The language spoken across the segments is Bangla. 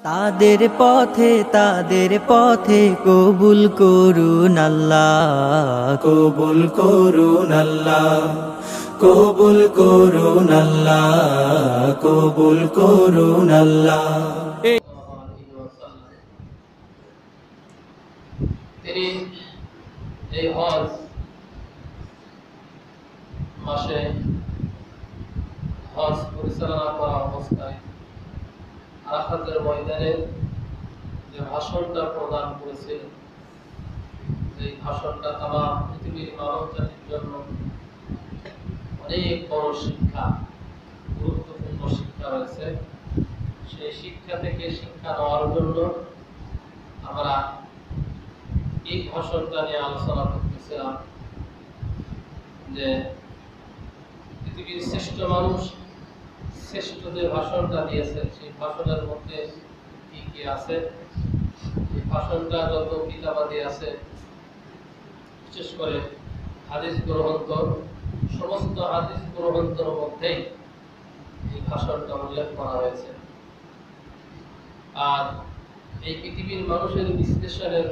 তাদের পথে কবুল করুন আল্লাহ, কবুল করুন আল্লাহ, কবুল করুন আল্লাহ, কবুল করুন আল্লাহ। তিনি এই হজ মাসে হজ পরিচালনা করা অবস্থায় আরাফাতের ময়দানে যে ভাষণটা প্রদান করেছিল, এই ভাষণটা তামাম পৃথিবীর মানব জাতির জন্য অনেক বড় শিক্ষা, গুরুত্বপূর্ণ শিক্ষা রয়েছে। সেই শিক্ষা থেকে শিক্ষা নেওয়ার জন্য আমরা এই ভাষণটা নিয়ে আলোচনা করতেছিলাম যে পৃথিবীর শ্রেষ্ঠ মানুষ শ্রেষ্ঠ যে ভাষণটা দিয়েছে, সেই ভাষণের মধ্যে কি কি আছে। এই ভাষণটা যত কিতাবাদি আছে, বিশেষ করে হাদিস গ্রন্থ, সমস্ত হাদিস গ্রন্থের মধ্যেই এই ভাষণটা উল্লেখ করা হয়েছে। আর এই পৃথিবীর মানুষের বিশ্লেষণের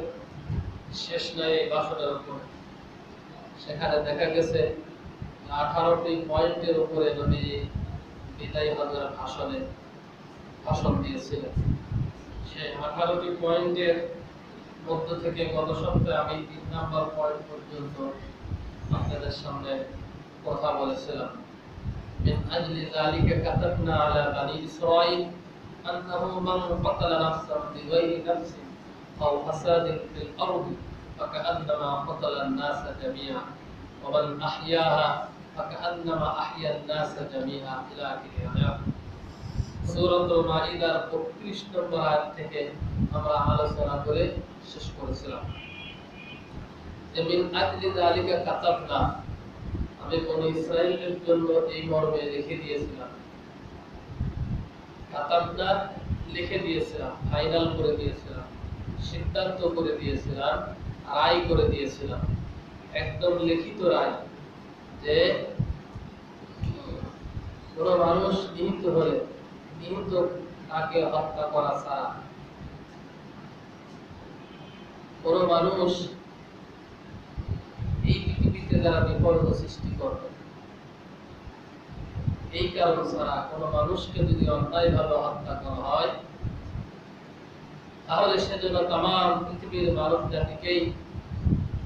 শেষ নাই এই ভাষণের উপর। সেখানে দেখা গেছে 18টি পয়েন্টের উপরে নবীজি বিদায় হজের ভাষণ দিয়েছিলেন। সেই 18টি পয়েন্টের মধ্য থেকে গত সপ্তাহে আমি 3 নম্বর পয়েন্ট পর্যন্ত আপনাদের সামনে কথা বলেছিলাম। من أجل ذلك كتبنا على بني إسرائيل أنه من قتل نفسا بغير نفس أو فساد في الأرض فكأنما قتل الناس جميعا ومن أحياها فكأنما أحيا الناس جميعا إلى آخر الآيات। সূরাতুল মাইদার 32 নম্বর আয়াত থেকে আমরা আলোচনা করে শেষ করেছিলাম। মিন আজলি যালিকা কাতাবনা, আমি বনি ইসরাইলের জন্য এই মর্মে লিখে দিয়েছিলাম। কাতাবনা লিখে দিয়েছিলাম, ফাইনাল করে দিয়েছিলাম, সিদ্ধান্ত করে দিয়েছিলাম, রায় করে দিয়েছিলাম, একদম লিখিত রায় যে কোন মানুষ নিহত হলে নিহত তাকে হত্যা করা ছাড়া কোন মানুষ এই পৃথিবীতে যারা বিপর্য সৃষ্টি করবে, এই কারণ ছাড়া কোন মানুষকে যদি অন্যায়ভাবে হত্যা করা হয়, তাহলে সেজন্য তামাম পৃথিবীর মানব জাতিকেই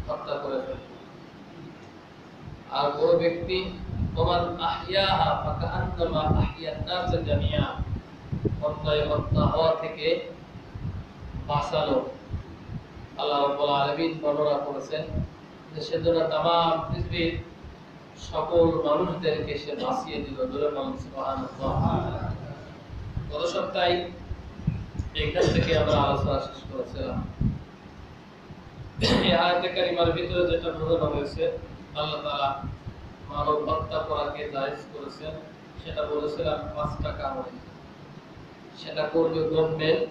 হত্যা করে ফেলবে। আর কোন ব্যক্তি ওমান আহইয়াহা ফাকান্নামা আহইয়ান নাস জামিয়া, অন্যায় হত্যা হওয়া থেকে বাঁচালো, আল্লাহ রাব্বুল আলামিন বর্ণনা করেছেন যে সেজন্য তামাম পৃথিবীর সকল মানুষদেরকে সে বাঁচিয়ে দিল। সুবহানাল্লাহ। গত সপ্তাহে এখান থেকে আমরা আলোচনা শেষ করেছিলাম। এই আয়াতে কারিমার ভিতরে যেটা বোঝানো হয়েছে, আল্লাহ তাআলা মানব হত্যা করাকে জায়েজ করেছেন। সেটা বলেছিলাম 5টা কারণে। সেটা করবে গভর্নমেন্ট,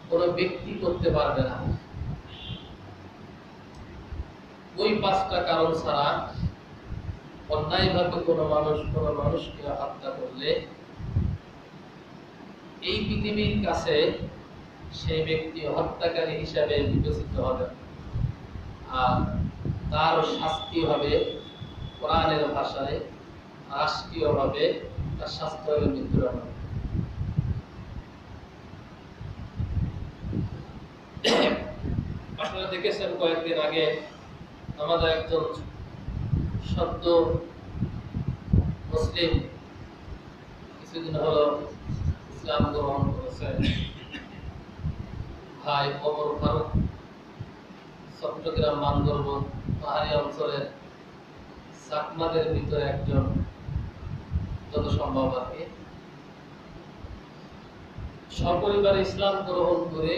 কোন ব্যক্তি করতে পারবে না। ওই 5টা কারণ ছাড়া অন্যায়ভাবে কোন মানুষকে হত্যা করলে এই পৃথিবীর কাছে সেই ব্যক্তি হত্যাকারী হিসাবে বিবেচিত হবে, আর তার শাস্তি হবে কোরআনের ভাষায় রাষ্ট্রীয়ভাবে তার শাস্তি হবে মৃত্যুদণ্ড। আপনারা দেখেছেন কয়েকদিন আগে আমাদের একজন সদ্য মুসলিম কিছুদিন হলো ইসলাম গ্রহণ করেছেন ভাই ওমর ফারুক, চট্টগ্রাম বান্দরবান পাহাড়ি অঞ্চলের চাকমাদের ভিতরে একজন, যত সম্ভব আর কি। সপরিবারে ইসলাম গ্রহণ করে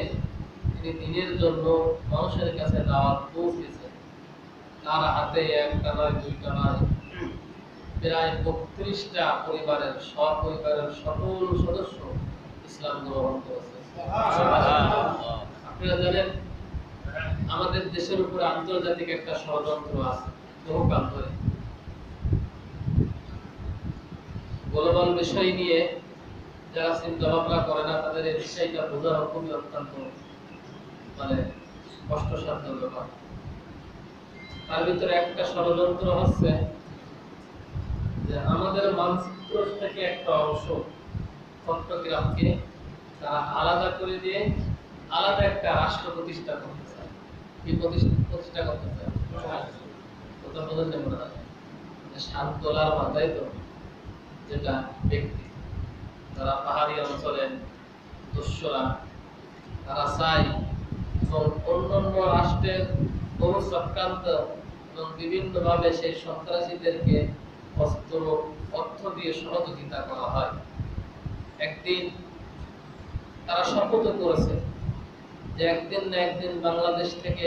তিনি দিনের জন্য মানুষের কাছে দাওয়াত পৌঁছেছেন। তার হাতে একটা নয়, দুইটা নয়, প্রায় 32টা পরিবারের সপরিবারের সকল সদস্য ইসলাম গ্রহণ করেছে। আপনারা জানেন আমাদের দেশের উপরে আন্তর্জাতিক একটা ষড়যন্ত্র আছে বহুকাল ধরে। গ্লোবাল বিষয় নিয়ে যারা চিন্তা ভাবনা করে না তাদের এই বিষয়টা বোঝা খুবই অত্যন্ত কষ্টসাধ্য ব্যাপার। তার ভিতরে একটা ষড়যন্ত্র হচ্ছে যে আমাদের মানচিত্র থেকে একটা অংশ চট্টগ্রামকে তারা আলাদা করে দিয়ে আলাদা একটা রাষ্ট্র প্রতিষ্ঠা করতে চায়। কি প্রতিষ্ঠা করতে চায়? কথা বলতে মনে হয় শান্তলার মাথায় তো যেটা ব্যক্তি তারা পাহাড়ি অঞ্চলে দস্যুরা তারা চায় এবং অন্যান্য রাষ্ট্রের বহু চক্রান্ত এবং বিভিন্নভাবে সেই সন্ত্রাসীদেরকে অস্ত্র অর্থ দিয়ে সহযোগিতা করা হয়। একদিন তারা শপথ করেছে যে একদিন না একদিন বাংলাদেশ থেকে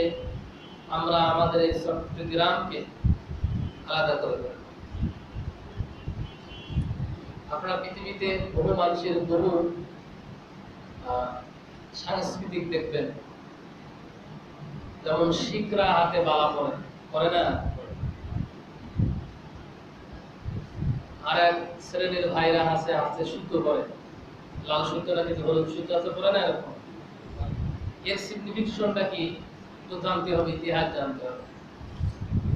আমরা আমাদের এই চট্টগ্রামকে আলাদা করে দেব। আপনারা পৃথিবীতে বহু মানুষের বহু সাংস্কৃতিক দেখবেন, যেমন শিখরা হাতে বালা পরে না, আর এক শ্রেণীর ভাইরা হাতে হাতে সুতো পরে, লাল সুতো নাকি হলুদ সুতো আছে পরে না, এরকম। এর সিগনিফিকেশনটা কি তো জানতে হবে, ইতিহাস জানতে হবে।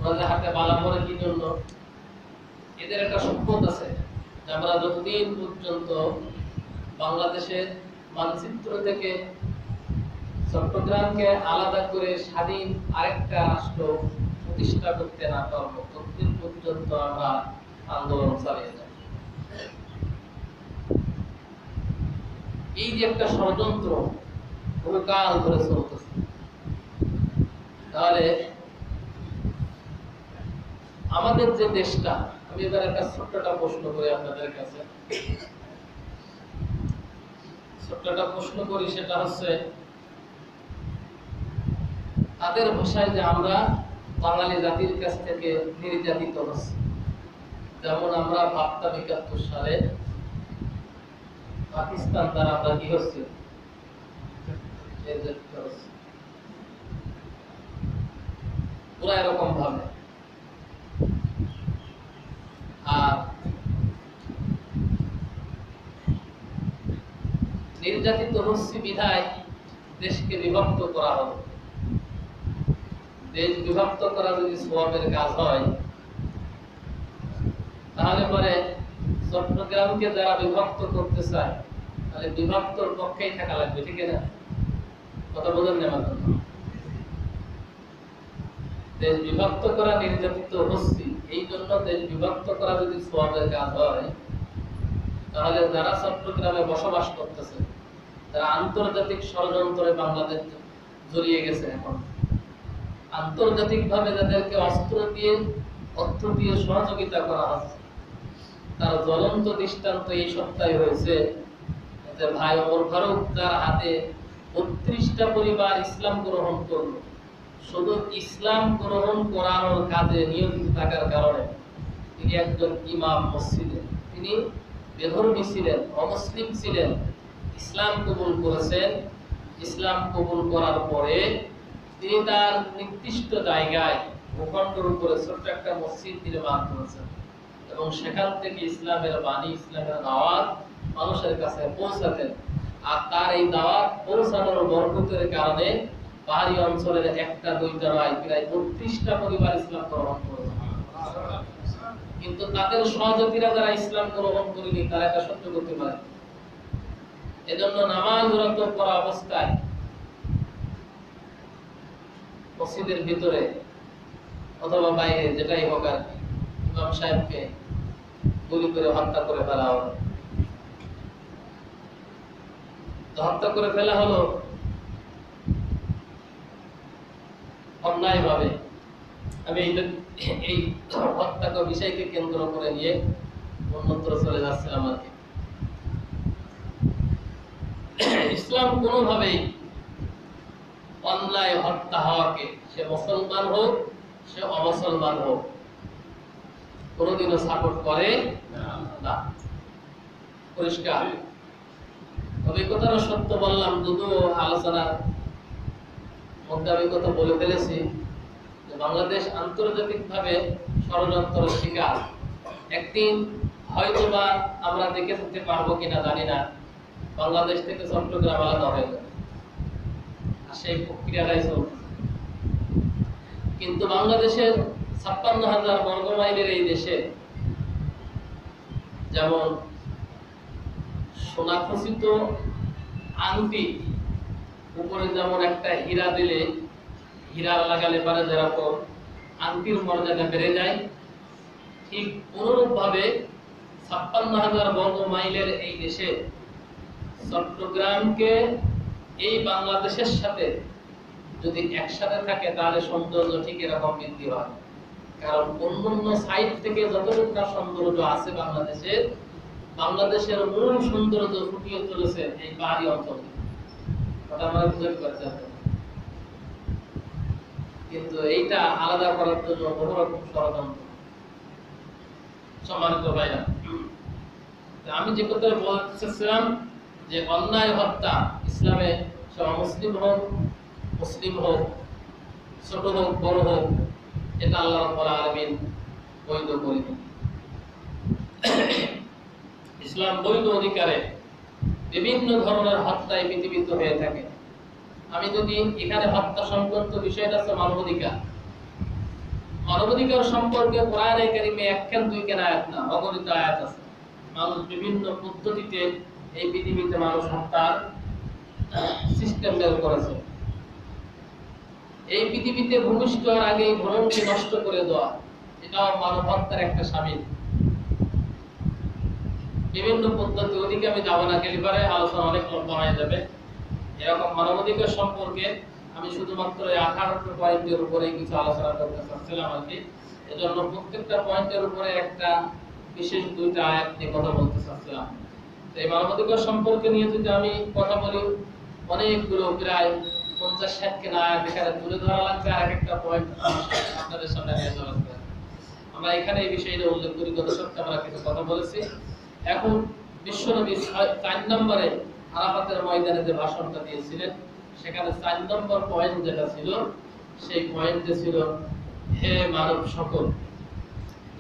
ওনাদের হাতে বালা পরে কি জন্য? এদের একটা সম্পদ আছে যে আমরা যতদিন পর্যন্ত বাংলাদেশের মানচিত্র থেকে চট্টগ্রামকে আলাদা করে স্বাধীন আরেকটা রাষ্ট্র প্রতিষ্ঠা করতে না পারবো ততদিন পর্যন্ত আমরা আন্দোলন চালিয়ে যাব। এই যে একটা ষড়যন্ত্র বহুকাল ধরে চলতেছে, তাহলে আমাদের যে দেশটা, আমি এবার একটা ছোট্টটা প্রশ্ন করি আপনাদের কাছে, ছোট্টটা প্রশ্ন করি, সেটা হচ্ছে তাদের ভাষায় যে আমরা বাঙালি জাতির কাছ থেকে নির্যাতিত হচ্ছি। যেমন আমরা ভাবতাম ৭১ সালে পাকিস্তান দ্বারা আমরা কি হচ্ছে, পুরা এরকম ভাবে। আর নির্যাতিত হচ্ছি বিধায় দেশকে বিভক্ত করা হলো। দেশ বিভক্ত করা যদি সওয়াবের কাজ হয়, তাহলে পরে চট্টগ্রামকে যারা বিভক্ত করতে চায় তাহলে বিভক্তর পক্ষেই থাকা লাগবে, ঠিক না? কথা বলেন না আমার জন্য। দেশ বিভক্ত করা নির্যাতিত হচ্ছি, এই জন্য দেশ বিভক্ত করা যদি সওয়াবের কাজ হয়, তাহলে যারা চট্টগ্রামে বসবাস করতেছে, যারা আন্তর্জাতিক ষড়যন্ত্রে বাংলাদেশ জড়িয়ে গেছে, এখন আন্তর্জাতিক ভাবে যাদেরকে অস্ত্র দিয়ে অর্থ দিয়ে সহযোগিতা করা হচ্ছে, তার জ্বলন্ত দৃষ্টান্ত এই সপ্তাহে হয়েছে যে ভাই ওমর ফারুক, যার হাতে ৩২টা পরিবার ইসলাম গ্রহণ করল, শুধু ইসলাম গ্রহণ করানোর কাজে নিয়োজিত থাকার কারণে তিনি একজন ইমাম মসজিদে, তিনি বেধর্মী ছিলেন, অমুসলিম ছিলেন, ইসলাম কবুল করেছেন। ইসলাম কবুল করার পরে তিনি তার নির্দিষ্ট জায়গায় ভূখণ্ডের উপরে ছোট্ট একটা মসজিদ নির্মাণ করেছেন এবং সেখান থেকে ইসলামের বাণী, ইসলামের দাওয়াত মানুষের কাছে পৌঁছাতেন। আর তার এই দাওয়াত পৌঁছানোর বরকতের কারণে পাহাড়ি অঞ্চলের একটা দুইটা নয়, প্রায় ৩২টা পরিবার ইসলাম গ্রহণ করেছে। কিন্তু তাদের সহযোগীরা যারা ইসলাম গ্রহণ করেনি, তারা এটা সহ্য করতে পারে। এজন্য নামাজরত করা অবস্থায় মসজিদের ভিতরে অথবা বাইরে যেটাই হোক আর কি, ইমাম সাহেবকে গুলি করে হত্যা করে ফেলা হলো। হত্যা করে ফেলা হলো অন্যায় ভাবে। আমি এই হত্যাকে বিষয়কে কেন্দ্র করে নিয়ে অন্যত্র চলে যাচ্ছিলাম আর কি। ইসলাম কোনোভাবেই অন্যায় হত্যা হওয়াকে, সে মুসলমান হোক সে অমুসলমান হোক, কোনোদিনও সাপোর্ট করে না। পরিষ্কার। তবে কথাটা সত্য বললাম, যদিও আলোচনার মধ্যে আমি কথা বলে ফেলেছি যে বাংলাদেশ আন্তর্জাতিকভাবে ষড়যন্ত্র শিকার। একদিন হয়তোবা আমরা দেখে থাকতে পারবো কিনা জানি না, বাংলাদেশ থেকে চট্টগ্রাম আলাদা হয়ে যাবে, আর সেই প্রক্রিয়াটাই চলছে। কিন্তু বাংলাদেশের ৫৬,০০০ বর্গমাইলের এই দেশে যেমন সোনাখচিত আংটি উপরে যেমন একটা হীরা দিলে, হীরা লাগালে পারে যেরকম আংটির মর্যাদা বেড়ে যায়, ঠিক অনুরূপ ভাবে ৫৬,০০০ বর্গ মাইলের এই দেশে চট্টগ্রামকে এই বাংলাদেশের সাথে যদি একসাথে থাকে তাহলে সৌন্দর্য ঠিক এরকম বৃদ্ধি হয়। কারণ অন্যান্য সাইড থেকে যতটুকু সৌন্দর্য আছে বাংলাদেশের মূল সৌন্দর্য ফুটিয়ে তুলেছে এই পাহাড়ি অঞ্চল। কথা আমরা বুঝতে পারছি। কিন্তু এইটা আলাদা করার জন্য বহু রকম ষড়যন্ত্র। সম্মানিত ভাইরা, আমি যে কথা বলতে চাচ্ছিলাম যে অন্যায় হত্যা ইসলামে মুসলিম হোক, ছোট হোক, বড় হোক, এটা আল্লাহ রাব্বুল আলামিন বৈধ করে দেন। ইসলাম বৈধ অধিকারে বিভিন্ন ধরনের হত্যায় পৃথিবীতে হয়ে থাকে। আমি যদি এখানে হত্যা সংক্রান্ত বিষয়টা আছে মানবাধিকার সম্পর্কে কোরআনে কারিমে একখান দুইখান আয়াত না, অগণিত আয়াত আছে। মানুষ বিভিন্ন পদ্ধতিতে এই পৃথিবীতে মানুষ হত্যার সিস্টেম বের করেছে। এই পৃথিবীতে ভূমিষ্ঠ হওয়ার আগে ভ্রূণকে নষ্ট করে দেওয়া, এটাও মানব হত্যার একটা শামিল। বিভিন্ন পদ্ধতি, ওদিকে আমি যাবো না, গেলিবারে আলোচনা অনেক লম্বা হয়ে যাবে। এরকম মানবাধিকার সম্পর্কে আমি শুধুমাত্র 18টা পয়েন্টের উপরে কিছু আলোচনা করতে চাচ্ছিলাম আর কি। এজন্য প্রত্যেকটা পয়েন্টের উপরে একটা বিশেষ দুইটা আয়াত নিয়ে কথা বলতে চাচ্ছিলাম। এই মানবাধিকার সম্পর্কে নিয়ে যদি আমি কথা বলি, অনেকগুলো প্রায় 50-60 আয়াত এখানে তুলে ধরা লাগবে, আর একটা পয়েন্ট আপনাদের সামনে নিয়ে আসা লাগবে। আমরা এখানে এই বিষয়টা উল্লেখ করি, গত সপ্তাহে আমরা কিছু কথা বলেছি। এখন বিশ্বনবী 4 নম্বরে আরাফাতের ময়দানে যে ভাষণটা দিয়েছিলেন, সেখানে 4 নম্বর পয়েন্ট যেটা ছিল, সেই পয়েন্টে ছিল, হে মানব সকল,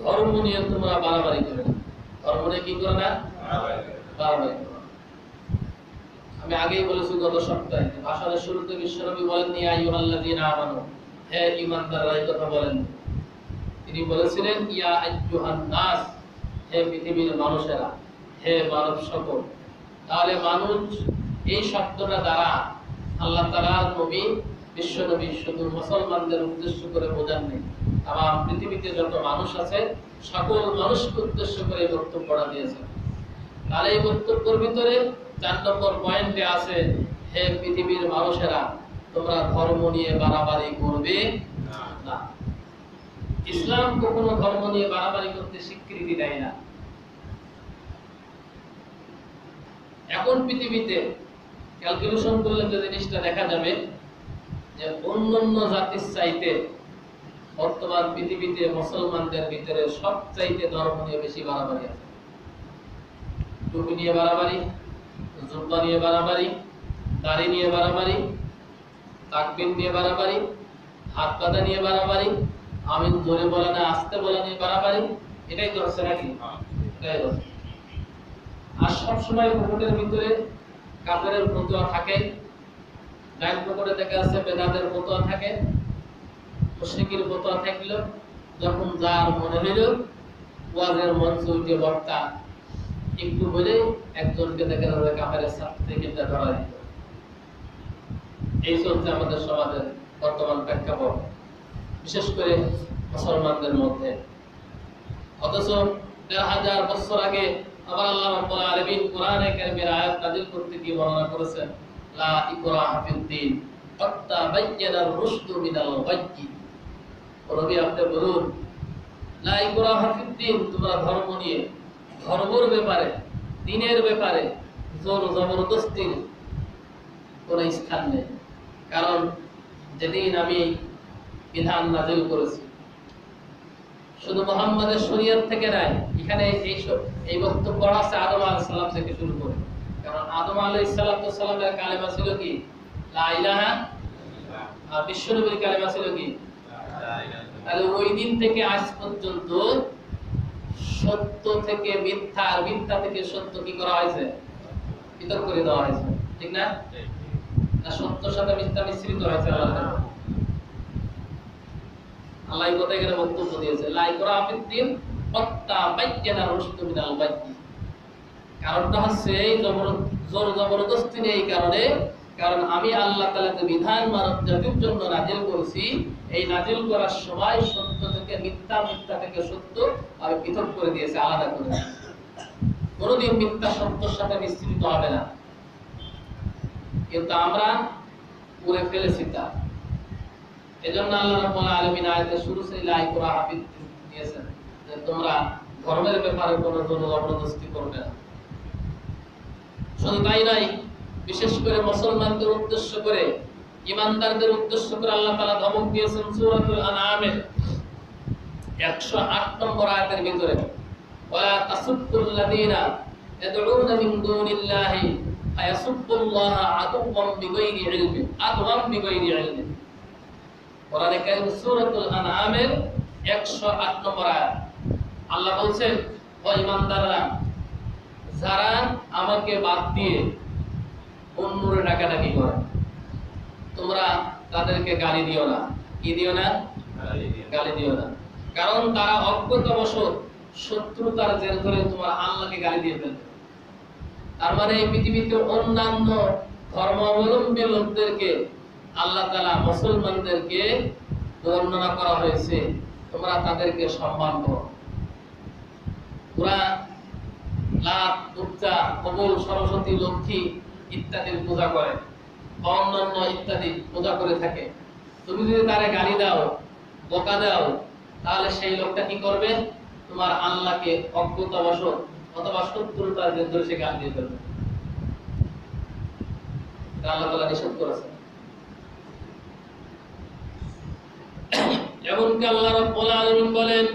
ধর্ম নিয়ে তোমরা বাড়াবাড়ি করো না। ধর্ম নিয়ে কি করো না? বাড়াবাড়ি করো। আমি আগেই বলেছি গত সপ্তাহে, ভাষণের শুরুতে বিশ্বনবী বলেন, ইয়া আইয়ুহাল্লাযীনা আমানু, হে ঈমানদাররা, এই কথা বলেন। তিনি বলেছিলেন, ইয়া আইয়ুহান নাস, হে পৃথিবীর মানুষেরা, হে মানব সকল। তাহলে মানুষ এই শব্দটা দ্বারা আল্লাহ তাআলার নবী বিশ্বনবী শুধু মুসলমানদের উদ্দেশ্য করে বোঝাননি, আমার পৃথিবীতে যত মানুষ আছে সকল মানুষকে উদ্দেশ্য করে বক্তব্যটা দিয়েছেন। তাহলে এই বক্তব্যের ভিতরে 4 নম্বর পয়েন্টে আছে, হে পৃথিবীর মানুষেরা, তোমরা ধর্ম নিয়ে বাড়াবাড়ি করবে না। ইসলাম কখনো ধর্ম নিয়ে বাড়াবাড়ি করতে স্বীকৃতি দেয় না। এখন পৃথিবীতে ক্যালকুলেশন করলে যে জিনিসটা দেখা যাবে যে অন্যান্য জাতির চাইতে বর্তমান পৃথিবীতে মুসলমানদের ভিতরে সবচাইতে ধর্ম নিয়ে বেশি বাড়াবাড়ি আছে। টুপি নিয়ে বাড়াবাড়ি, জুব্বা নিয়ে বাড়াবাড়ি, দাড়ি নিয়ে বাড়াবাড়ি, তাকবীর নিয়ে বাড়াবাড়ি, হাত পাতা নিয়ে বাড়াবাড়ি, আমিন জোরে বলা না আস্তে বলা নিয়ে বাড়াবাড়ি, এটাই তো হচ্ছে নাকি? এটাই হচ্ছে। আর সবসময় পকেটের ভিতরে কাপড়ের ফতোয়া থাকে, ডান পকেটে দেখা যাচ্ছে বেদাতের ফতোয়া থাকে, মুশরিকের ফতোয়া থাকলো। যখন যার মনে হইল ওয়াজের মঞ্চে উঠে বক্তা একটু বলে একজনকে দেখা যাবে কাপড়ের সার্টিফিকেটটা ধরা দিত। এই চলছে আমাদের সমাজের বর্তমান প্রেক্ষাপট, বিশেষ করে মুসলমানদের মধ্যে। অথচ ১,৫০০ বছর আগে আবার আল্লাহ রাব্বুল আলামিন কোরআনে কারীমের আয়াত নাযিল করতে গিয়ে বর্ণনা করেছেন, লা ইকরাহা ফিদ-দীন হাত্তা বায়্যানার রুশদু মিনাল গায়্যি। নবী আপনি বলুন, লা ইকরাহা ফিদ-দীন, তোমরা ধর্ম নিয়ে, ধর্মের ব্যাপারে, দ্বীনের ব্যাপারে জোর জবরদস্তির কোনো স্থান নেই। কারণ যেদিন আমি বিধান নাযিল করেছি শুধু মুহাম্মাদের শরীয়ত থেকে নাই, এখানে এই বক্তব্য আছে আদম আলাইহিস সালাম থেকে শুরু করে। কারণ আদম আলাইহিস সালামের কালেমা ছিল কি? লা ইলাহা, আর বিশ্বনবীর কালেমা ছিল কি? লা ইলাহা। তাহলে ওই দিন থেকে আজ পর্যন্ত সত্য থেকে মিথ্যা, আর মিথ্যা থেকে সত্য কি করা হয়েছে? পৃথক করে দেওয়া হয়েছে, ঠিক না? না সত্যের সাথে মিথ্যা মিশ্রিত হয়েছে। আল্লাহ এই কথা এখানে বক্তব্য দিয়েছে, লা ইকরাহা ফিদ্দীন ক্বাদ তাবায়্যানা রুশদু মিনাল গায়য়্যি। কারণটা হচ্ছে এই জোর জবরদস্তি নেই, কারণ আমি আল্লাহ তাআলা যে বিধান মানব জাতির জন্য নাযিল করেছি, এই নাযিল করার সময় সত্য থেকে মিথ্যা, মিথ্যা থেকে সত্য আমি পৃথক করে দিয়েছি, আলাদা করে। কোনদিন মিথ্যা সত্যের সাথে মিশ্রিত হবে না, কিন্তু আমরা করে ফেলেছি তা। এজন্য আল্লাহ রাব্বুল আলামিন আয়াতের শুরুতে লা ইকরাহা ফিদ্দীন দিয়েছেন, যে তোমরা ধর্মের ব্যাপারে কোনো জবরদস্তি করবে না। শুধু তাই নয়, বিশেষ করে মুসলমানদের উদ্দেশ্য করে, ঈমানদারদের উদ্দেশ্য করে আল্লাহ তাআলা ধমক দিয়েছেন সূরাতুল আনআমের 108 নম্বর আয়াতের ভিতরে, ওয়ালা তাসুব্বুল্লাযীনা ইয়াদউনা মিন দুনিল্লাহি ফায়াসুব্বুল্লাহা আদওয়াম বিগাইরি ইলমিন, আদওয়াম বিগাইরি ইলমিন। কোরআনে কারীম সূরাতুল আনআমের 108 নম্বর আয়াত। আল্লাহ বলছেন, ও ঈমানদাররা, যারা আমাকে বাদ দিয়ে অন্যরে ডাকাডাকি করে, তোমরা তাদেরকে গালি দিও না। কি দিও না? গালি দিও না। কারণ তারা অজ্ঞতাবশত শত্রুতার জের ধরে তোমার আল্লাহকে গালি দিয়ে ফেলবে। তার মানে এই পৃথিবীতে অন্যান্য ধর্মাবলম্বী লোকদেরকে আল্লাহ তাআলা মুসলমানদেরকে বর্ণনা করা হয়েছে, তোমরা তাদেরকে সম্মান করো। ওরা লাত, উজ্জা, কবুল, সরস্বতী, লক্ষ্মী ইত্যাদির পূজা করে, অন্যান্য ইত্যাদি পূজা করে থাকে। তুমি যদি তারে গালি দাও, বকা দাও, তাহলে সেই লোকটা কি করবে? তোমার আল্লাহকে অজ্ঞতাবশত অথবা শত্রুতার জের ধরে সে গালি দিয়ে ফেলবে। আল্লাহ তাআলা নিষেধ করেছেন। এমনকি আল্লাহ রাব্বুল আলামিন বলেন,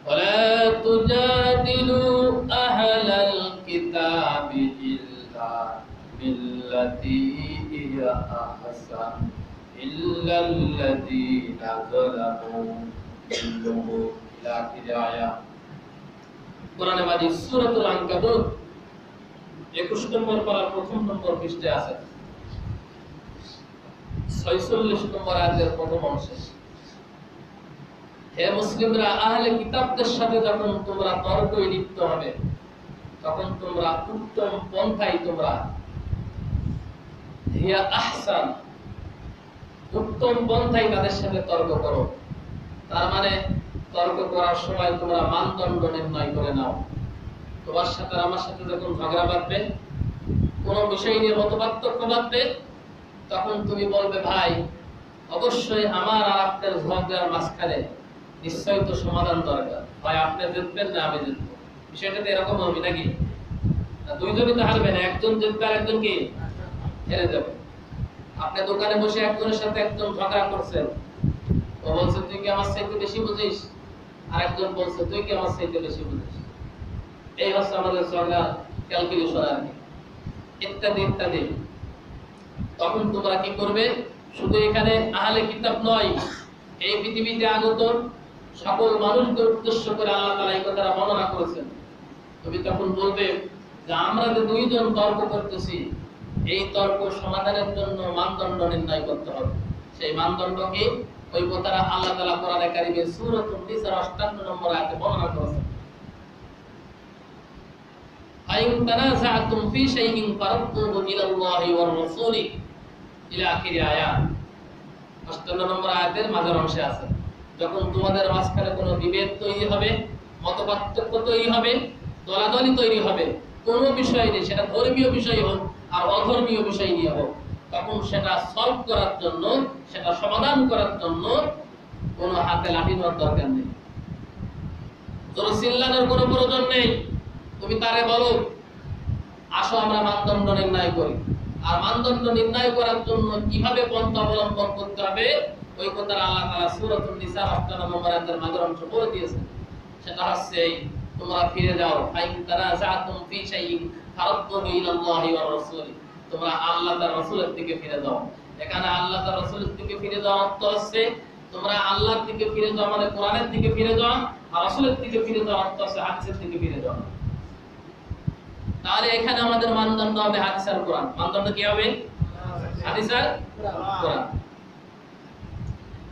ওয়ালা তুজাদিলু আহলাল কিতাবি ইল্লা বিল্লাতী হিয়া আহসান ইল্লাল্লাযীনা যালামু মিনহুম ইলা আখির আয়াত। কোরআনে মাজিদ সূরাতুল আনকাবুত 21 নম্বর পারার প্রথম নম্বর পৃষ্ঠায় আছে, 46 নম্বর আয়াতের প্রথম অংশে। হে মুসলিমরা, আহলে কিতাবদের সাথে যখন তোমরা তর্কে লিপ্ত হবে, তখন তোমরা উত্তম পন্থায় তোমরা হিয়া আহসান, উত্তম পন্থায় তাদের সাথে তর্ক করো। তার মানে তর্ক করার সময় তোমরা মানদণ্ড নির্ণয় করে নাও। তোমার সাথে আমার সাথে যখন ঝগড়া বাঁধবে, কোনো বিষয় নিয়ে মতপার্থক্য বাঁধবে, তখন তুমি বলবে, ভাই অবশ্যই আমার আর আপনার ঝগড়ার মাঝখানে নিশ্চয়ই তো সমাধান দরকার, হয় আপনি জিতবেন না আমি জিতবো। বিষয়টা তো এরকম হবে নাকি? দুইজনই তো হারবে না, একজন জিতবে আর একজন কি হেরে যাবে। আপনি দোকানে বসে একজনের সাথে একজন ঝগড়া করছেন, ও বলছে তুই কি আমার চাইতে বেশি বুঝিস, আর একজন বলছে তুই কি আমার চাইতে বেশি বুঝিস। এই হচ্ছে আমাদের ঝগড়া ক্যালকুলেশন আর কি, ইত্যাদি ইত্যাদি। তখন তোমরা কি করবে? শুধু এখানে আহলে কিতাব নয়, এই পৃথিবীতে আগত সকল মানুষদের উদ্দেশ্য করে আল্লাহ তাআলা এই কথাটা বর্ণনা করেছেন। তুমি তখন বলবে যে আমরা যে দুইজন তর্ক করতেছি, এই তর্ক সমাধানের জন্য মানদণ্ড নির্ণয় করতে হবে। সেই মানদণ্ড কি? ওই কথাটা আল্লাহ তাআলা কোরআনে কারীমে সূরাতুন নিসার 58 নম্বর আয়াতে বর্ণনা করেছেন, আইন তানাযাআতুম ফি শাইইন ফারদ্দুহু ইলাল্লাহি ওয়ার রাসূলি ইলা আখির আয়াত। 58 নম্বর আয়াতের মাঝের অংশে আছে, যখন তোমাদের মাঝখানে কোনো বিভেদ তৈরি হবে, মতপার্থক্য তৈরি হবে, দলাদলি তৈরি হবে, কোনো বিষয় নেই, সেটা ধর্মীয় বিষয় হোক আর অধর্মীয় বিষয় নিয়ে হোক, তখন সেটা সলভ করার জন্য, সেটা সমাধান করার জন্য কোনো হাতে লাঠি নেওয়ার দরকার নেই, জোরে চিল্লানোর কোনো প্রয়োজন নেই। তুমি তারে বলো, আসো আমরা মানদণ্ড নির্ণয় করি। আর মানদণ্ড নির্ণয় করার জন্য কিভাবে পন্থা অবলম্বন করতে হবে, ওই কথাটা আল্লাহ তাআলা সূরাতুন নিসা 58 নম্বর আয়াতের মাঝের অংশ বলে দিয়েছেন। সেটা হচ্ছে তোমরা ফিরে যাও, ফাইন তানাযাআতুম ফি শাইইন ফারদ্দুহু ইলাল্লাহি ওয়ার রাসূলি, তোমরা আল্লাহ তার রাসূলের দিকে ফিরে যাও। এখানে আল্লাহ তার রাসূলের দিকে ফিরে যাওয়ার অর্থ হচ্ছে তোমরা আল্লাহর দিকে ফিরে যাও, মানে কোরআনের দিকে ফিরে যাও, আর রাসূলের দিকে ফিরে যাওয়ার অর্থ হচ্ছে হাদিসের দিকে ফিরে যাও। তাহলে এখানে আমাদের মানদণ্ড হবে হাদিস আর কোরআন। মানদণ্ড কি হবে? হাদিস আর কোরআন।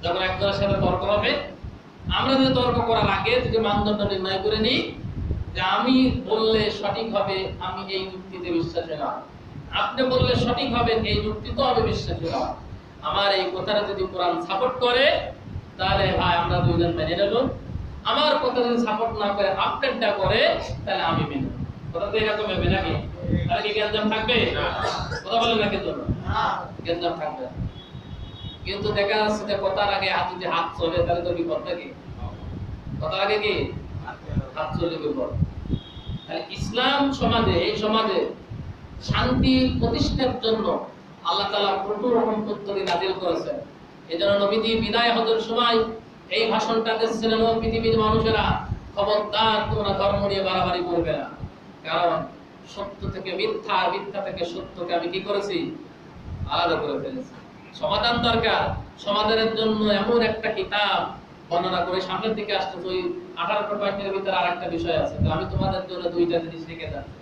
যখন একজনের সাথে তর্ক হবে, আমরা যদি তর্ক করার আগে যদি মানদণ্ড নির্ণয় করে নিই যে আমি বললে সঠিক হবে আমি এই যুক্তিতে বিশ্বাসী না, আপনি বললে সঠিক হবে এই যুক্তিতে হবে বিশ্বাসী না, আমার এই কথাটা যদি কোরআন সাপোর্ট করে তাহলে ভাই আমরা দুইজন মেনে নেব, আমার কথা যদি সাপোর্ট না করে আপনারটা করে তাহলে আমি মেনে নেব। কথা তো এরকম হবে নাকি? তাহলে কি জ্ঞানজাম থাকবে? কথা বলেন না কেন? জ্ঞানজাম থাকবে। কিন্তু দেখা যাচ্ছে যে কথার আগে যদি হাত চলে তাহলে তো বিপদ নাকি? কথার আগে কি হাত চলে বিপদ। তাহলে ইসলাম সমাজে, এই সমাজে শান্তি প্রতিষ্ঠার জন্য আল্লাহ তাআলা কঠোর রকম পদ্ধতি নাযিল করেছেন। এজন্য নবীজি বিদায় হজের সময় এই ভাষণটা দিয়েছিলেন, ও পৃথিবীর মানুষেরা খবরদার তোমরা ধর্ম নিয়ে বাড়াবাড়ি করবে না, কারণ সত্য থেকে মিথ্যা, মিথ্যা থেকে সত্যকে আমি কি করেছি? আলাদা করে ফেলেছি। সমাধান দরকার। সমাধানের জন্য এমন একটা কিতাব বর্ণনা করে সামনের দিকে আসতে, ওই 18টা পয়েন্টের ভিতরে আরেকটা বিষয় আছে। তো আমি তোমাদের জন্য দুইটা জিনিস রেখে যাচ্ছি।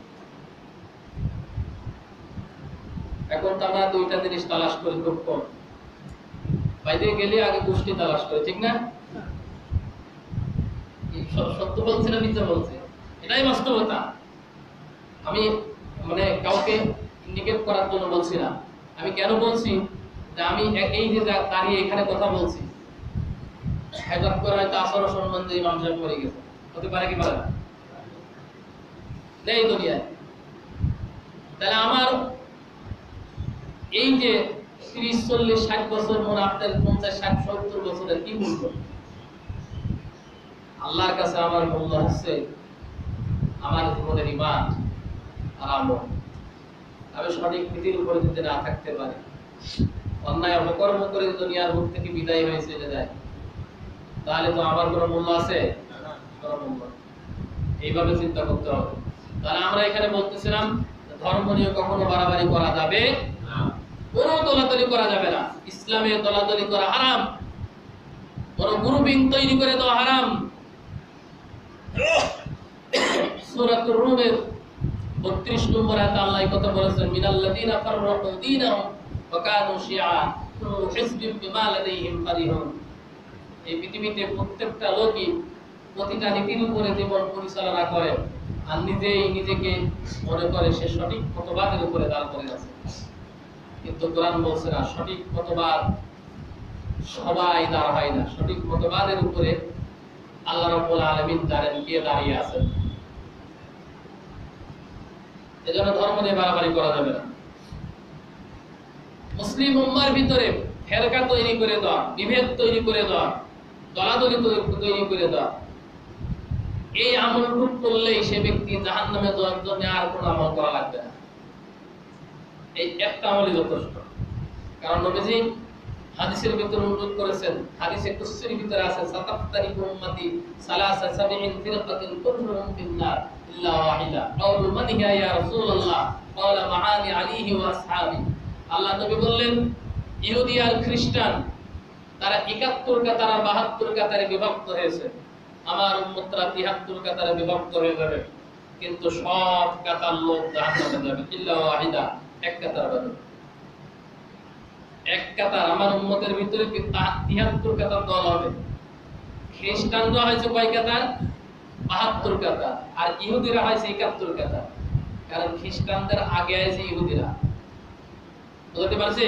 এখন তো আমরা দুইটা জিনিস তালাশ করি খুব কম। বাইরে গেলে আগে গোষ্ঠী তালাশ করি, ঠিক না? সত্য বলছে না মিথ্যা বলছে, এটাই বাস্তবতা। আমি মানে কাউকে ইন্ডিকেট করার জন্য বলছি না। আমি কেন বলছি যে আমি এই যে দাঁড়িয়ে এখানে কথা বলছি, হঠাৎ করে হয়তো আসর সম্বন্ধে ইমাম সাহেব পড়ে গেছে, হতে পারে কি পারে না? এই দুনিয়ায় তাহলে আমার এই যে 30, 40, 60 বছর মনে আপনার 50, 60, 70 বছরের কি মূল্য? আল্লাহর কাছে আমার মূল্য হচ্ছে আমার জীবনের ঈমান আর আমল। আমি সঠিক নীতির উপরে যদি না থাকতে পারি, অন্যায় অপকর্ম করে দুনিয়ার মুখ থেকে বিদায় হয়ে চলে যায়, তাহলে তো আমার কোনো মূল্য আছে? কোনো মূল্য। এইভাবে চিন্তা করতে হবে। তাহলে আমরা এখানে বলতেছিলাম ধর্ম নিয়ে কখনো বাড়াবাড়ি করা যাবে না, কোনো দলাদলি করা যাবে না। ইসলামে দলাদলি করা হারাম, কোনো গ্রুপিং তৈরি করে দেওয়া হারাম। সূরাতুর রুমের 32 নম্বর আয়াতে আল্লাহ এই কথা বলেছেন, মিনাল্লাযীনা ফাররাকু দীনাহুম ওয়া কানু শিয়া কুল্লু হিজবিন বিমা লাদাইহিম ফারিহুন। এই পৃথিবীতে প্রত্যেকটা লোকই প্রতিটা নীতির উপরে জীবন পরিচালনা করে আর নিজেই নিজেকে মনে করে সে সঠিক মতবাদের উপরে দাঁড় করে আছে। কিন্তু কোরআন বলছে না, সঠিক মতবাদ সবাই দাঁড় হয় না। সঠিক মতবাদের উপরে আল্লাহ রাব্বুল আলামিন জানেন কে দাঁড়িয়ে আছেন। এজন্য ধর্ম নিয়ে বাড়াবাড়ি করা যাবে না। মুসলিম উম্মার ভিতরে ফেরকা তৈরি করে দেওয়া, বিভেদ তৈরি করে দেওয়া, দলাদলি তৈরি করে দেওয়া, এই আমলটুকু করলেই সে ব্যক্তি জাহান্নামে যাওয়ার জন্য আর কোনো আমল করা লাগবে না। এই একটা আমলই যথেষ্ট। কারণ নবীজি হাদিসের ভিতরে উল্লেখ করেছেন, হাদিসে কুদসির ভিতরে আছে, সাতাফতারিকু উম্মতি সালাসা সাবঈন ফিরকাতিন কুল্লুহুম ফিন্নার ইল্লা ওয়াহিদা। কাউলু মান হিয়া ইয়া রাসূলুল্লাহ? ক্বালা মাআনি আলাইহি ওয়া আসহাবি। আল্লাহ নবী বললেন, ইহুদি আর খ্রিস্টান তারা 71 কাতার আর 72 কাতারে বিভক্ত হয়েছে। আমার উম্মতরা 73 কাতারে বিভক্ত হয়ে যাবে, কিন্তু সব কাতার লোক জাহান্নামে যাবে ইল্লা ওয়াহিদা, এক কাতার বাদে। এক কাতার আমার উম্মতের ভিতরে 73 কাতার দল হবে। খ্রিস্টানরা হয়েছে কয় কাতার? 72 কাতার। আর ইহুদিরা হয়েছে 71 কাতার। কারণ খ্রিস্টানদের আগে আছে ইহুদিরা। বুঝতে পারছি?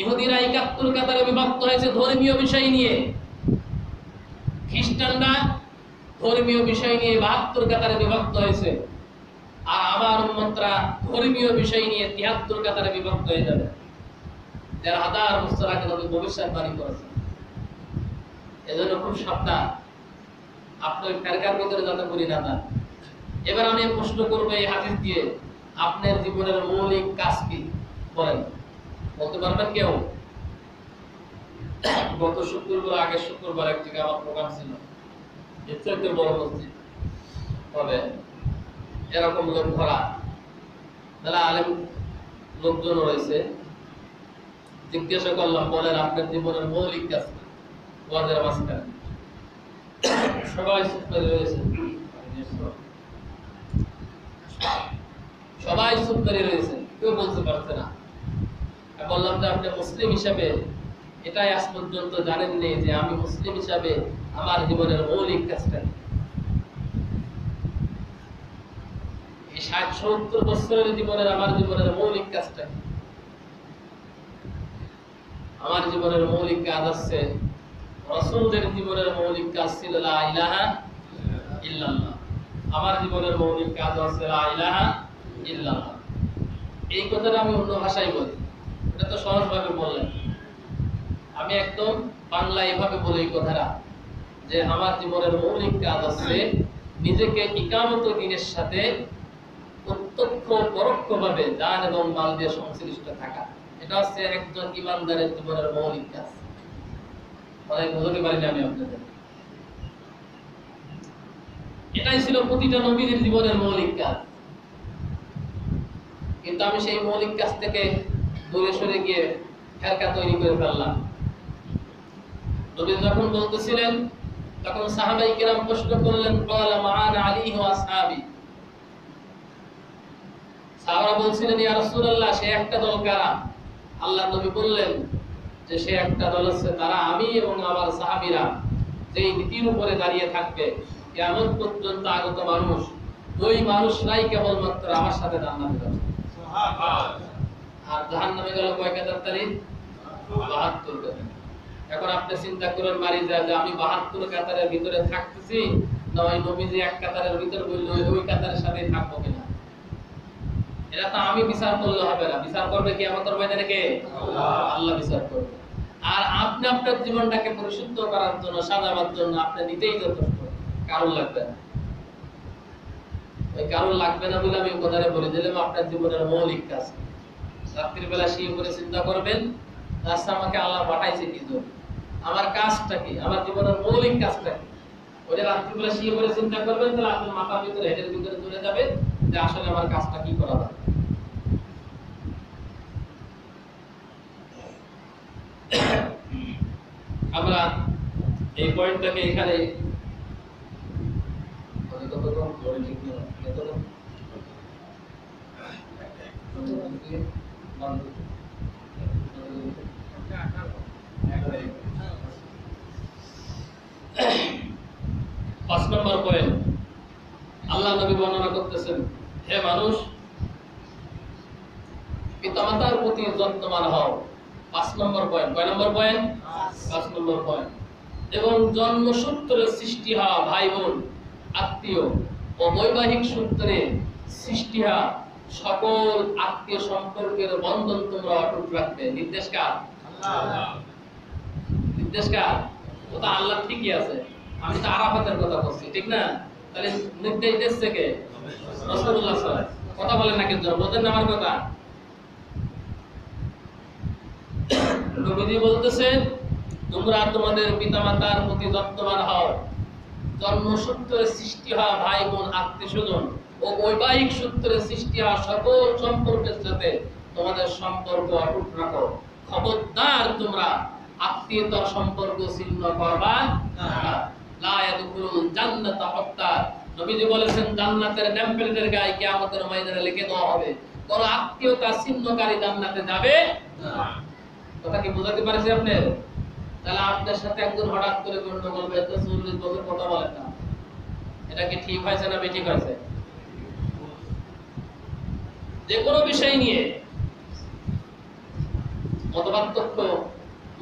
ইহুদিরা 71 কাতারে বিভক্ত হয়েছে ধর্মীয় বিষয় নিয়ে, খ্রিস্টানরা ধর্মীয় বিষয় নিয়ে 72 কাতারে বিভক্ত হয়েছে। আর আমার উম্মতরা ধর্মীয় বিষয় নিয়ে 73 কাতারে বিভক্ত হয়ে যাবে। 1000 বছর আগে নবী ভবিষ্যৎবাণী করেছেন। এজন্য খুব সাবধান, আপনার ফেরকার ভিতরে যাতে পড়ি না যান। এবার আমি প্রশ্ন করবো এই হাদিস দিয়ে, আপনার জীবনের মৌলিক কাজ কি বলেন? বলতে পারবেন কেউ? গত শুক্রবার, আগের শুক্রবার এক জায়গায় আমার প্রোগ্রাম ছিল, এর চাইতে বড় মসজিদ হবে, এরকম লোক ধরা, তাহলে আলেম লোকজন রয়েছে। জিজ্ঞাসা করলাম, বলেন আপনার জীবনের মৌলিক কাজ কি? ওয়াজের মাঝখানে সবাই চুপ করে রয়েছে। সবাই চুপ করে রয়েছে, কেউ বলতে পারছে না। বললাম যে আপনি মুসলিম হিসাবে এটাই আজ পর্যন্ত জানেননি যে আমি মুসলিম হিসাবে আমার জীবনের মৌলিক কাজটা কি। এই 60-70 বছরের জীবনের আমার জীবনের মৌলিক কাজটা কি? আমার জীবনের মৌলিক কাজ আছে, রাসূলদের জীবনের মৌলিক কাজ ছিল লা ইলাহা ইল্লাল্লাহ। আমার জীবনের মৌলিক কাজ আছে লা ইলাহা ইল্লাল্লাহ। এই কথাটা আমি অন্য ভাষায় বলি, এটা তো সহজভাবে বললেন। আমি একদম বাংলা এভাবে বলি এই কথাটা, যে আমার জীবনের মৌলিক কাজ আছে নিজেকে ইকামত দ্বীনের সাথে প্রত্যক্ষ পরোক্ষভাবে জান এবং মাল দিয়ে সংশ্লিষ্ট থাকা। এটা হচ্ছে একজন ইমানদারের জীবনের মৌলিক কাজ। অনেক বুঝতে পারিনি আমি আপনাদের। এটাই ছিল প্রতিটা নবীর জীবনের মৌলিক কাজ। কিন্তু আমি সেই মৌলিক কাজ থেকে দূরে সরে গিয়ে ফেরকা তৈরি করে ফেললাম। নবী যখন বলতেছিলেন তখন সাহাবায়ে কেরাম প্রশ্ন করলেন, ক্বালা মা'আনা আলী ওয়া আসহাবী। সাহাবারা বলছিলেন, ইয়া রাসূলুল্লাহ, সে একটা দল কারা? আল্লাহ নবী বললেন যে সে একটা দল আছে, তারা আমি এবং আমার সাহাবীরা যেই নীতির উপরে দাঁড়িয়ে থাকবে কিয়ামত পর্যন্ত আগত মানুষ, ওই মানুষরাই কেবলমাত্র আমার সাথে জান্নাতে যাবে। সুবহানাল্লাহ। আর জাহান্নামে গেল কয় কাতারতারি? 72 কাতার। এখন আপনি চিন্তা করেন বাড়ি যায় যে আমি 72 কাতারের ভিতরে থাকতেছি না ওই নবীজি এক কাতারের ভিতরে বললো ওই কাতারের সাথে থাকবো কিনা। এটা তো আমি বিচার করলে হবে না, বিচার করবে কিয়ামতের ময়দানে কে? আল্লাহ বিচার করবে। আর আপনি আপনার জীবনটাকে পরিশুদ্ধ করার জন্য, সাজাবার জন্য আপনি নিজেই যথেষ্ট, কারণ লাগবে না। ওই কারণ লাগবে না বলে আমি কথাটা বলে দিলাম আপনার জীবনের মৌলিক কাজ। রাত্রির বেলা শুয়ে পড়ে চিন্তা করবেন, আচ্ছা আমাকে আল্লাহ পাঠাইছে কি জন্য, আমার কাজটা কি, আমার জীবনের মৌলিক কাজটা কি। ওই রাত্রির বেলা শুয়ে পড়ে চিন্তা করবেন, তাহলে আপনার মাথার ভিতরে, হেডের ভিতরে চলে যাবে যে আসলে আমার কাজটা কি করা দরকার। আমরা এই পয়েন্টটাকে এখানে পাঁচ নম্বর পয়েন্ট আল্লাহ নবী বর্ণনা করতেছেন, হে মানুষ, পিতামাতার প্রতি যত্নবান হও। 5 নম্বর পয়েন্ট। কয় নম্বর পয়েন্ট? 5 নম্বর পয়েন্ট। এবং জন্মসূত্রে সৃষ্টি হওয়া ভাই বোন, আত্মীয় ও বৈবাহিক সূত্রে সৃষ্টি হওয়া সকল আত্মীয় সম্পর্কের বন্ধন তোমরা অটুট রাখবে। নির্দেশ কার? আল্লাহ। নির্দেশ কার? ওটা আল্লাহ ঠিকই আছে, আমি তো আরাফাতের কথা বলছি, ঠিক না? তাহলে নির্দেশ দিচ্ছে কে? রাসূলুল্লাহ সাল্লাল্লাহু আলাইহি ওয়াসাল্লাম। কথা বলেন না কিন্তু, বোঝেন আমার কথা? নবীজি বলতেছেন, তোমরা তোমাদের পিতামাতার প্রতি যত্নবান হও। জন্মসূত্রে সৃষ্টি হওয়া ভাই বোন, আত্মীয়স্বজন ও বৈবাহিক সূত্রে সৃষ্টি হওয়া সকল সম্পর্কের সাথে তোমাদের সম্পর্ক অটুট রাখো। খবরদার তোমরা আত্মীয়তার সম্পর্ক ছিন্ন করবা না। লা ইয়াদখুলুল জান্নাতা হাত্তা, নবীজি বলেছেন জান্নাতের নেমপ্লেটের গায়ে কিয়ামতের ময়দানে লিখে দেওয়া হবে, কোন আত্মীয়তা ছিন্নকারী জান্নাতে যাবে না। কথা কি বুঝাতে পারছি আপনি? তাহলে আপনার সাথে একজন হঠাৎ করে গন্ডগোল হয়েছে, 40 বছর কথা বলেন না, এটা কি ঠিক হয়েছে না বেঠিক হয়েছে? যে কোনো বিষয় নিয়ে মতপার্থক্য,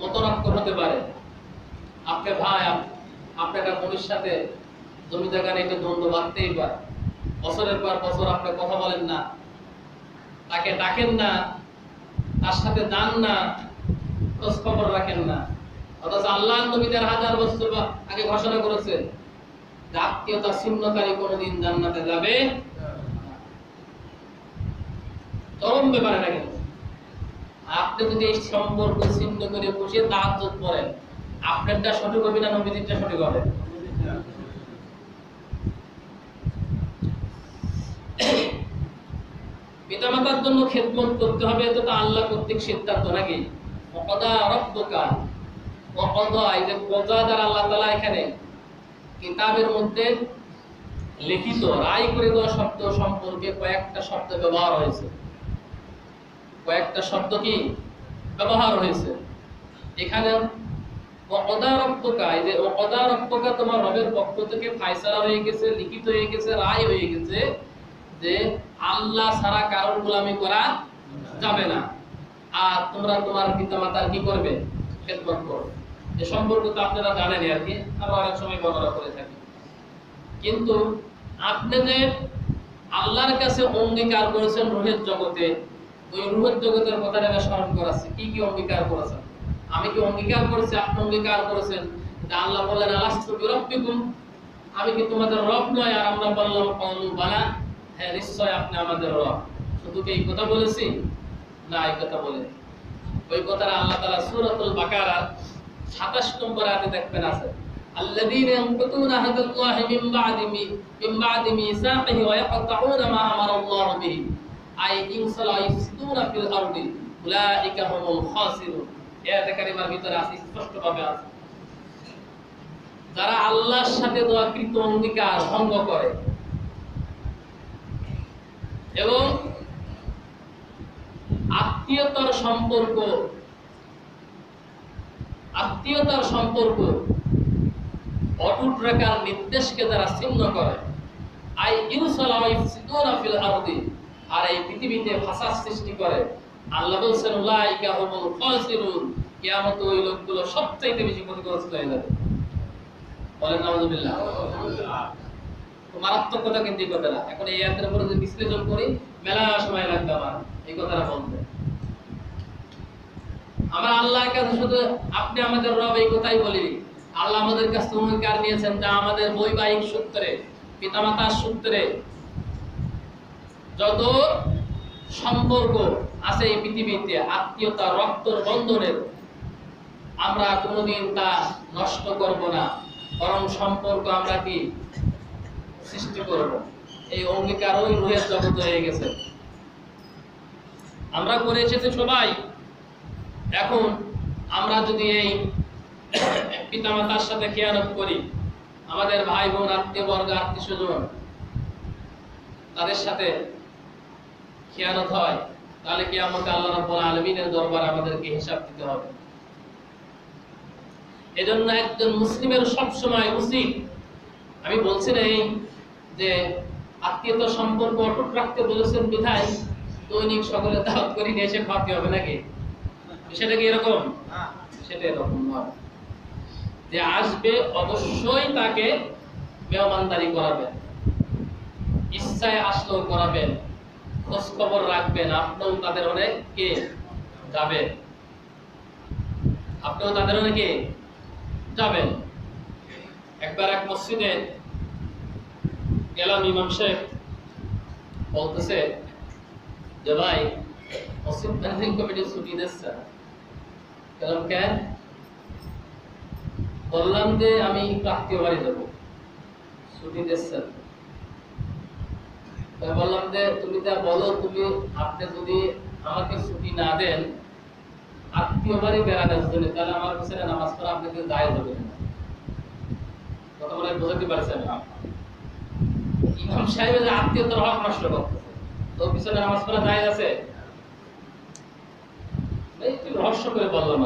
মতনৈক্য হতে পারে। আপনার ভাই, আপনার একটা বোনের সাথে জমি জায়গা নিয়ে দ্বন্দ্ব বাঁধতেই পারে। বছরের পর বছর আপনি কথা বলেন না, তাকে ডাকেন না, তার সাথে যান না, খোঁজ খবর রাখেন না। অথচ আল্লাহ নবী 1000 বছর আগে ঘোষণা করেছে যে আত্মীয়তা ছিন্নকারী কোনোদিন জান্নাতে যাবে না। চরম ব্যাপার এটা কিন্তু। আপনি যদি এই সম্পর্ক ছিন্ন করে বসে তাহাজ্জুদ পড়েন, আপনারটা সঠিক হবে না নবীজিরটা সঠিক হবে? পিতামাতার জন্য খেদমত করতে হবে, এটা তো আল্লাহ কর্তৃক সিদ্ধান্ত নাকি? ওয়াকাদা রাব্বুকা, ওয়াকাদা, এই যে কদা দ্বারা আল্লাহ তাআলা এখানে কিতাবের মধ্যে লিখিত রায় করে দেওয়া শব্দ সম্পর্কে কয়েকটা শব্দ ব্যবহার হয়েছে। কয়েকটা শব্দ কি ব্যবহার হয়েছে এখানে। এই যে তোমার রবের পক্ষ থেকে ফায়সালা হয়ে গেছে, লিখিত হয়ে গেছে, রায় হয়ে গেছে যে আল্লাহ ছাড়া কারোর গোলামি করা যাবে না, আর তোমরা তোমার পিতামাতার কি করবে, খেদমত করবে। এই সম্পর্ক তো আপনারা জানেন আর কি, আমরা অনেক সময় বর্ণনা করে থাকি। কিন্তু আপনি যে আল্লাহর কাছে অঙ্গীকার করেছেন রুহের জগতে, ওই রুহের জগতের কথাটাকে স্মরণ করাচ্ছে। কি কি অঙ্গীকার করেছেন? আমি কি অঙ্গীকার করেছি, আপনি অঙ্গীকার করেছেন যে আল্লাহ বললেন আলাস্তু বিরাব্বিকুম, আমি কি তোমাদের রব নয়? আর আমরা বললাম ক্বালু বালা, হ্যাঁ নিশ্চয় আপনি আমাদের রব। শুধু কি এই কথা বলেছি? না, এই কথা বলে ওই কথাটা আল্লাহ তাআলা সূরাতুল বাকারার 27 নম্বর আয়াতে দেখবেন আছে, الذين ينقضون عهد الله من بعد ميثاقه ويقطعون ما أمر الله به أي يفسدون في الأرض أولئك هم الخاسرون। এই আয়াতে কারিমার ভিতরে আছে, স্পষ্টভাবে আছে, যারা আল্লাহর সাথে দেওয়াকৃত অঙ্গীকার ভঙ্গ করে এবং আত্মীয়তার সম্পর্ক অটুট রাখার নির্দেশকে যারা ছিন্ন করে, আই ইউসালা ইফসিদুনা ফিল আরদি, আর এই পৃথিবীতে ফাসাদ সৃষ্টি করে, আল্লাহ বলেন উলাইকা হুমুল খাসিরুন, কিয়ামতে ওই লোকগুলো সবচেয়ে বেশি ক্ষতিগ্রস্ত হয়ে যাবে। বলেন নাউযুবিল্লাহ। মারাত্মক কথা কিন্তু এই কথাটা। এখন এই আয়াতের উপরে যদি বিশ্লেষণ করি মেলা সময় লাগবে আমার এই কথাটা বলতে। আমরা আল্লাহর কাছে শুধু আপনি আমাদের রব এই কথাই বলি। আল্লাহ আমাদের কাছে অঙ্গীকার নিয়েছেন যে আমাদের বৈবাহিক সূত্রে, পিতামাতার সূত্রে যত সম্পর্ক আছে এই পৃথিবীতে, আত্মীয়তা, রক্তর বন্ধনের, আমরা কোনোদিন তা নষ্ট করব না, বরং সম্পর্ক আমরা কি সৃষ্টি করব। এই অঙ্গীকার ওই রুহের জগৎ হয়ে গেছে, আমরা করে এসেছি সবাই। এখন আমরা যদি এই পিতামাতার সাথে খেয়ানত করি, আমাদের ভাই বোন, আত্মীয় বর্গ, আত্মীয় স্বজন, তাদের সাথে খেয়ানত হয়, তাহলে কিয়ামতে আল্লাহ রাব্বুল আলামিনের দরবারে আমাদেরকে হিসাব দিতে হবে। এজন্য একজন মুসলিমের সব সময় উচিত, আমি বলছি না এই যে আত্মীয়তা সম্পর্ক অটুট রাখতে বলেছেন বিধায় দৈনিক সকলে দাওয়াত করে নিয়ে এসে খাওয়াতে হবে নাকি? সেটা কি এরকম? সেটা এরকম নয় যে আসবে অবশ্যই তাকে মেহমানদারি করাবেন, ইচ্ছায় আসলেও করাবেন, খোঁজ খবর রাখবেন, আপনিও তাদের অনেকে যাবেন, আপনিও তাদের অনেকে যাবেন। একবার এক মসজিদে গেলাম, ইমাম সাহেব বলতেছে যে ভাই মসজিদ ম্যানেজিং কমিটি ছুটি দিচ্ছে। গেলাম কেন? বললাম যে আমি আত্মীয় বাড়ি যাবো, ছুটি দিচ্ছেন। বললাম যে তুমি যা বলো, আপনি যদি আমাকে ছুটি না দেন আত্মীয় বাড়ি বেড়ানোর জন্য, তাহলে আমার পিছনে নামাজ পড়া আপনাকে দায় হবে না। কথা বলে বোঝাতে পারছেন? ইমাম সাহেবের যে আত্মীয়তার হক নষ্ট করতেছে, তো পিছনে নামাজ পড়া দায় আছে? একটু রহস্য করে বললাম।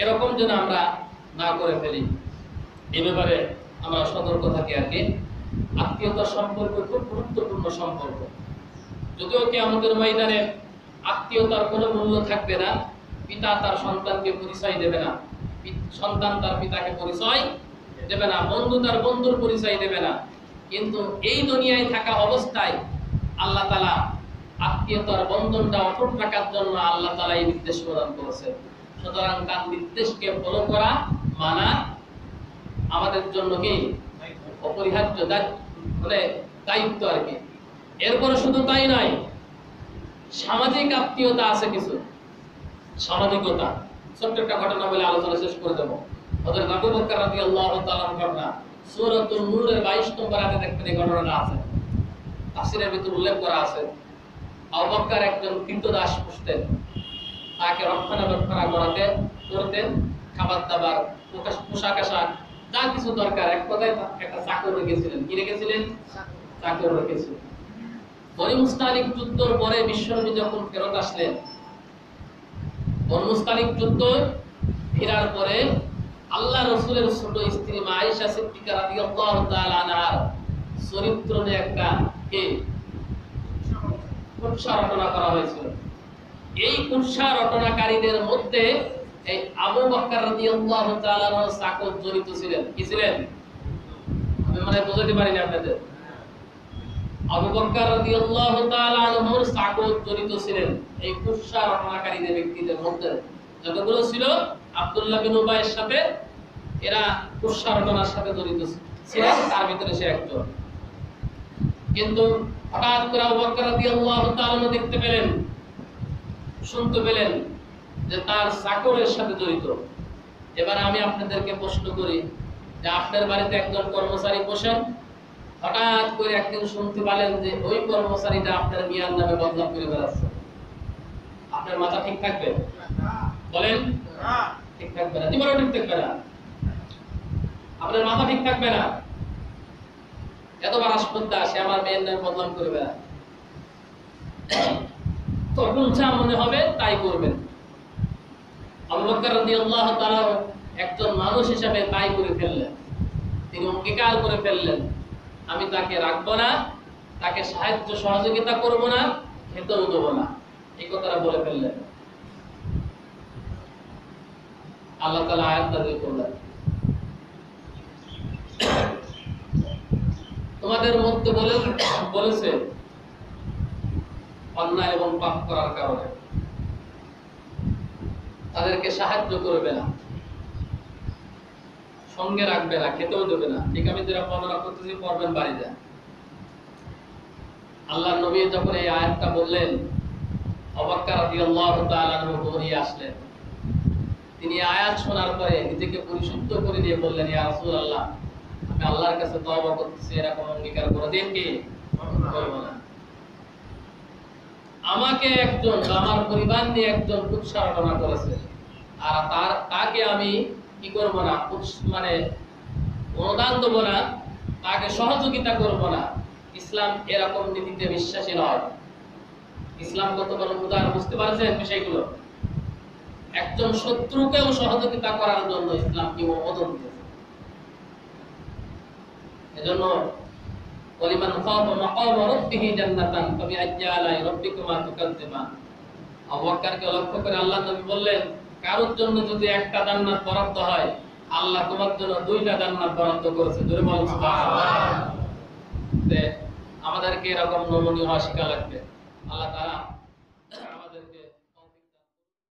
এরকম যেন আমরা না করে ফেলি, এই ব্যাপারে আমরা সতর্ক থাকি আর কি। আত্মীয়তার সম্পর্ক খুব গুরুত্বপূর্ণ সম্পর্ক। যদিও কি আমাদের ময়দানে আত্মীয়তার কোনো মূল্য থাকবে না, পিতা তার সন্তানকে পরিচয় দেবে না, সন্তান তার পিতাকে পরিচয় দেবে না, বন্ধু তার বন্ধুর পরিচয় দেবে না। কিন্তু এই দুনিয়ায় থাকা অবস্থায় আল্লাহ তাআলা আত্মীয়তার বন্ধনটা অটুট রাখার জন্য আল্লাহ তাআলা এই নির্দেশ প্রদান করেছেন। সুতরাং তার নির্দেশকে ফলো করা, মানা আমাদের জন্য কি অপরিহার্য দায়িত্ব আর কি। এরপরে শুধু তাই নয়, সামাজিক আত্মীয়তা আছে কিছু, সামাজিকতা। ছোট্ট একটা ঘটনা বলে আলোচনা শেষ করে দেবো। হযরত আবু বকর রাদিয়াল্লাহু তাআলার ঘটনা, সূরাতুন নূরের 22 নম্বর আয়াতে দেখবেন এই ঘটনাটা আছে, তাফসীরের ভিতর উল্লেখ করা আছে। আবু বকর একজন কৃতদাস পুষতেন, তাকে রক্ষণাবেক্ষণ করতেন, খাবার দাবার পোশাক আশাক যা কিছু দরকার, এক কথায় একটা চাকর রেখেছিলেন। কি রেখেছিলেন? চাকর রেখেছিলেন। বনি মুস্তালিক যুদ্ধের পরে বিশ্বনবী যখন ফেরত আসলেন, বনি মুস্তালিক যুদ্ধ ফেরার পরে আল্লাহ রাসূলের ছোট স্ত্রী মা আয়েশা সিদ্দিকা রাদিয়াল্লাহু তাআলা আনহার চরিত্র নিয়ে একটা কুৎসা রটনা করা হয়েছিল। এই কুৎসা রটনাকারীদের মধ্যে এই আবু বকর রাদিয়াল্লাহু তাআলা আনহু চাকর জড়িত ছিলেন। কি ছিলেন? আমি মানে বুঝাতে পারিনি আপনাদের। আবু বকর রাদিয়াল্লাহু তাআলা আনহুর চাকর জড়িত ছিলেন এই কুৎসা রটনাকারীদের ব্যক্তিদের মধ্যে। যতগুলো ছিল আব্দুল্লাহ বিন উবাইয়ের সাথে এরা কুৎসা রটনার সাথে জড়িত ছিলেন, তার ভিতরে সে একজন। কিন্তু হঠাৎ করে আবু বকর রাদিয়াল্লাহু তাআলা আনহু দেখতে পেলেন, শুনতে পেলেন যে তার চাকরের সাথে জড়িত। এবার আমি আপনাদেরকে প্রশ্ন করি যে আপনার বাড়িতে একজন কর্মচারী বসেন, হঠাৎ করে একদিন শুনতে পেলেন যে ওই কর্মচারীটা আপনার মিয়ার নামে বদনাম করে বেড়াচ্ছে, আপনার মাথা ঠিক থাকবে? বলেন ঠিক থাকবে না, জীবনও ঠিক থাকবে না, আপনার মাথা ঠিক থাকবে না। এতবার আসপদ্দা সে আমার মেয়ের নামে বদনাম করে বেড়ায়, তখন যা মনে হবে তাই করবেন। আবু বকর রাদিয়াল্লাহু তাআলা একজন মানুষ হিসেবে তাই করে ফেললেন। তিনি অঙ্গীকার করে ফেললেন আমি তাকে রাখবো না, তাকে সাহায্য সহযোগিতা করব না, খেতেও দেবো না, এই কথাটা বলে ফেললেন। আল্লাহ তাআলা আয়াত নাযিল করলেন, তোমাদের মধ্যে বলেছে অন্যায় এবং পাপ করার কারণে তাদেরকে সাহায্য করবে না, সঙ্গে রাখবে না, খেতেও দেবে না। ঠিক আমি যেটা বর্ণনা করতেছি পড়বেন বাড়িতে। আল্লাহর নবী যখন এই আয়াতটা বললেন, আবু বকর রাদিয়াল্লাহু তাআলা আনহু দৌড়িয়ে আসলেন। তিনি আয়াত শোনার পরে নিজেকে পরিশুদ্ধ করে দিয়ে বললেন, ইয়া রাসূলুল্লাহ, আমি আল্লাহর কাছে তওবা করতেছি, এরকম অঙ্গীকার করে দেন কি? করব না। আমাকে একজন, আমার পরিবার নিয়ে একজন কুৎসা রটনা করেছে, আর তাকে আমি কি করব না, মানে অনুদান দেব না, তাকে সহযোগিতা করব না। ইসলাম এরকম নীতিতে বিশ্বাসী নয়। ইসলাম কত বড় উদাহরণ, বুঝতে পারছেন বিষয়গুলো? একজন শত্রুকেও সহযোগিতা করার জন্য ইসলাম কি অনুমোদন দিয়েছে। এজন্য ওয়ালিমান খাফা মাকামা রাব্বিহি জান্নাতান ফাবিআইয়ি আলাই রাব্বিকুমা তুকাজ্জিবান। আবু বকরকে লক্ষ্য করে আল্লাহ নবী বললেন, কারোর জন্য যদি একটা জান্নাত বরাদ্দ হয়, আল্লাহ তোমার জন্য দুইটা জান্নাত বরাদ্দ করেছে। জোরে বলুন সুবহানাল্লাহ। আমাদেরকে এরকম নমনীয় হওয়া শিখা লাগবে। আল্লাহ তাআলা